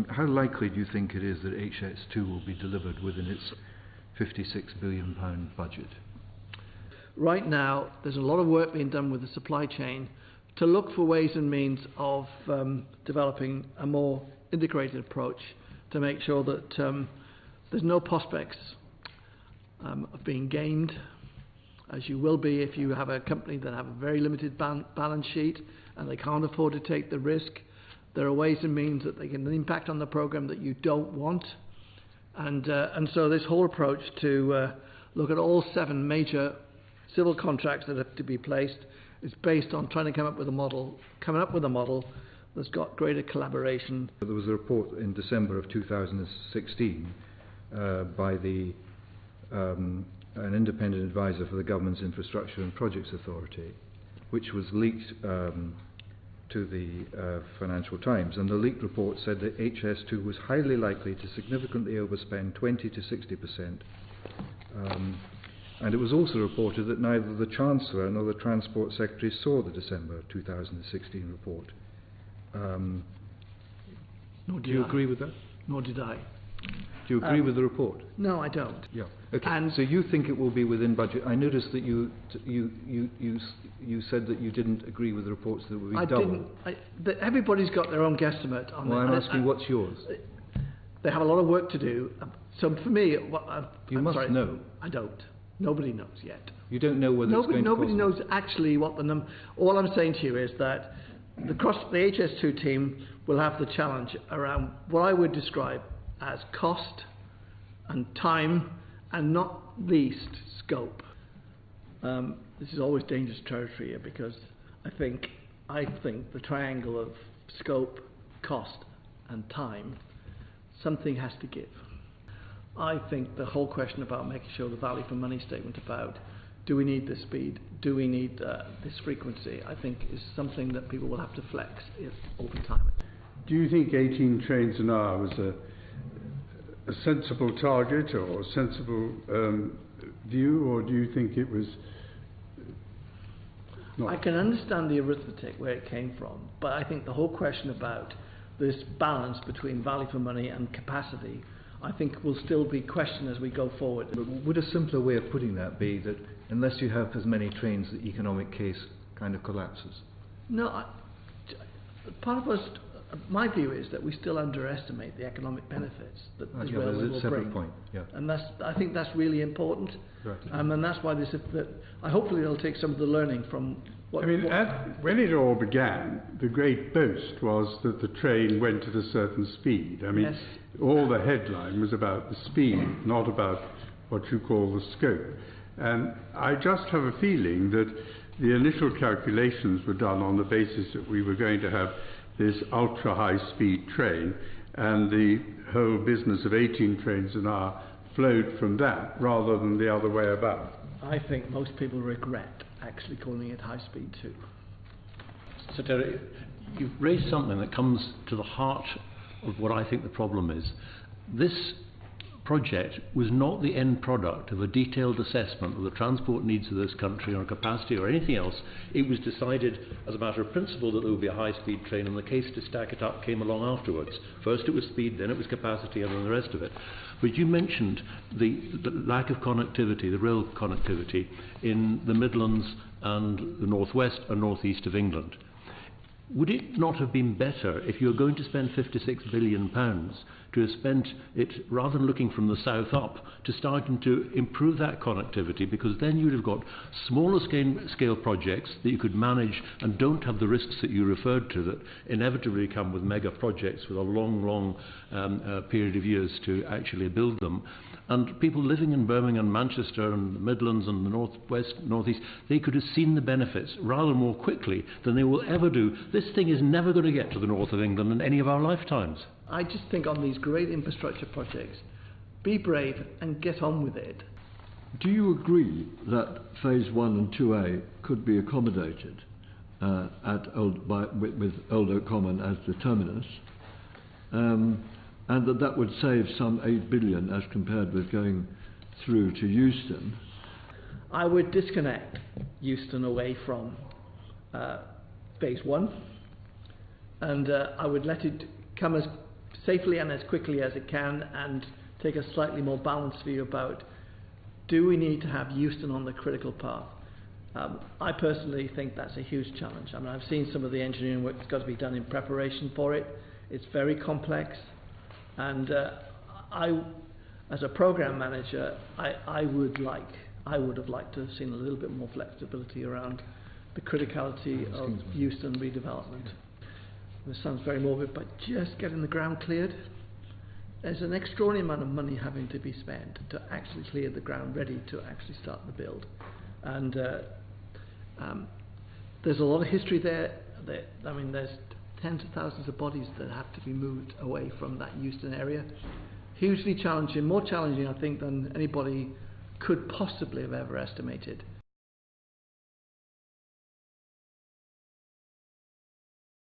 How likely do you think it is that HS2 will be delivered within its £56 billion budget? Right now, there's a lot of work being done with the supply chain to look for ways and means of developing a more integrated approach to make sure that there's no prospects of being gamed, as you will be if you have a company that have a very limited balance sheet and they can't afford to take the risk. There are ways and means that they can impact on the program that you don't want, and so this whole approach to look at all 7 major civil contracts that have to be placed is based on trying to come up with a model that's got greater collaboration. There was a report in December of 2016 by an independent advisor for the Government's Infrastructure and Projects Authority, which was leaked to the Financial Times, and the leaked report said that HS2 was highly likely to significantly overspend 20 to 60%. And it was also reported that neither the Chancellor nor the Transport Secretary saw the December 2016 report. Do you agree with that? Nor did I. Do you agree with the report? No, I don't. Yeah. Okay. And so you think it will be within budget? I noticed that you said that you didn't agree with the reports that will be double. Everybody's got their own guesstimate on well, it. I'm asking what's yours? They have a lot of work to do. So for me, you must know. I don't. Nobody knows yet. You don't know whether nobody it's going to cost knows actually what the number. All I'm saying to you is that the HS2 team will have the challenge around what I would describe as cost and time, and not least scope. This is always dangerous territory here, because I think the triangle of scope, cost and time, something has to give. I think the whole question about making sure the value for money statement about do we need this speed, do we need this frequency, I think is something that people will have to flex over time. Do you think 18 trains an hour was a sensible target or a sensible view, or do you think it was not? I can understand the arithmetic where it came from, but I think the whole question about this balance between value for money and capacity, I think will still be questioned as we go forward. But would a simpler way of putting that be that unless you have as many trains, the economic case kind of collapses? No, part of us, my view is that we still underestimate the economic benefits that this railway will bring. Point. Yeah. And I think that's really important. Right. And that's why hopefully they'll take some of the learning from what. When it all began, the great boast was that the train went at a certain speed. Yes. All the headline was about the speed, not about what you call the scope. And I just have a feeling that the initial calculations were done on the basis that we were going to have this ultra high speed train, and the whole business of 18 trains an hour flowed from that rather than the other way about. I think most people regret actually calling it high speed too. So Terry, you've raised something that comes to the heart of what I think the problem is. This project was not the end product of a detailed assessment of the transport needs of this country or capacity or anything else. It was decided as a matter of principle that there would be a high-speed train, and the case to stack it up came along afterwards. First it was speed, then it was capacity, and then the rest of it. But you mentioned the lack of connectivity, the rail connectivity, in the Midlands and the northwest and northeast of England. Would it not have been better, if you were going to spend £56 billion, to have spent it, rather than looking from the south up, to starting to improve that connectivity, because then you'd have got smaller scale projects that you could manage and don't have the risks that you referred to that inevitably come with mega projects with a long period of years to actually build them. And people living in Birmingham, Manchester and the Midlands and the northwest, northeast, they could have seen the benefits rather more quickly than they will ever do. This thing is never going to get to the north of England in any of our lifetimes. I just think on these great infrastructure projects, be brave and get on with it. Do you agree that Phase 1 and 2A could be accommodated with Old Oak Common as the terminus, and that would save some £8 billion as compared with going through to Euston? I would disconnect Euston away from Phase 1, and I would let it come as safely and as quickly as it can, and take a slightly more balanced view about, do we need to have Euston on the critical path? I personally think that's a huge challenge. I mean, I've seen some of the engineering work that's got to be done in preparation for it. It's very complex, and as a program manager, I would have liked to have seen a little bit more flexibility around the criticality of Euston redevelopment. This sounds very morbid, but just getting the ground cleared, there's an extraordinary amount of money having to be spent to actually clear the ground ready to actually start the build. And there's a lot of history there. I mean, there's tens of thousands of bodies that have to be moved away from that Euston area. Hugely challenging, more challenging, I think, than anybody could possibly have ever estimated.